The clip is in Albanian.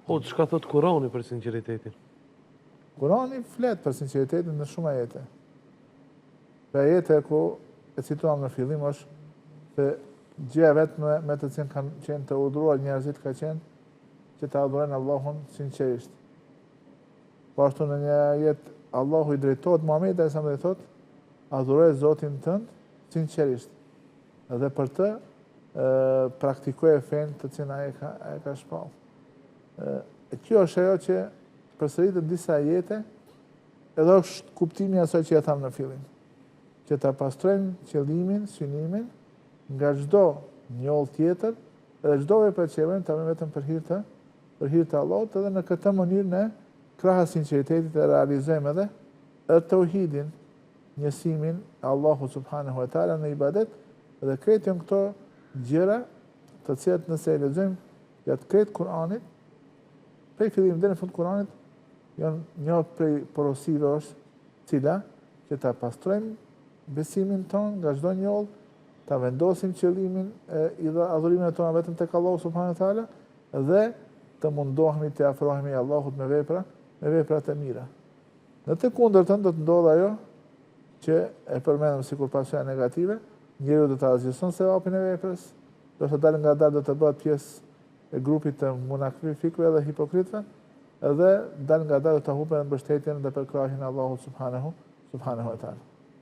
O, çka thot Kurani për sinqeritetin? Kurani flet për sinqeritetin në shumë ajete. Për ajete ku e cituam në fillim është se gjëja vetme me të cilën kanë qenë të udhëruar njerëzit ka qenë që të adhurojnë Allahun sinqerisht. Po ashtu në një ajet Allahu i drejtohet Muhamedit sa më thotë, adhuroj Zotin tënd sinqerisht. Dhe për të praktikoje fenë të cilën ai ka shpallë. Kjo është ajo që përsëritet në disa ajete, edhe është kuptimi asaj që ja tham në fillim. Që ta pastrojmë qëllimin, synimin nga çdo njollë tjetër, dhe çdo vepër që bëjmë ta bëjmë vetëm për hir të Allahut, edhe në këtë mënyrë ne krahas sinqeritetit e realizojmë edhe tauhidin, njësimin Allahu subhanahu wa taala në ibadet, dhe kretë janë këto gjëra të cilat nëse e lexojmë gjatë kretë Kuranit, prej fillimit deri në fund Kuranit, janë një prej porosive është cila që ta pastrojmë besimin ton nga çdo njollë, ta vendosim qëllimin i adhurimin tonë vetëm tek Allahu subhanahu wa taala dhe të mundohemi të afrohemi Allahut me vepra të mira. Në të kundërtën do të ndodhë ajo që e përmendëm sikur pasojë negative, njeriu do të azhëson sevapin e veprës, do të dalë nga dalë do të bëhet pjesë e grupit të munafikëve dhe hipokritëve, edhe dalë nga dalë do të humbë mbështetjen dhe përkrahjen e Allahut subhanahu wa taala.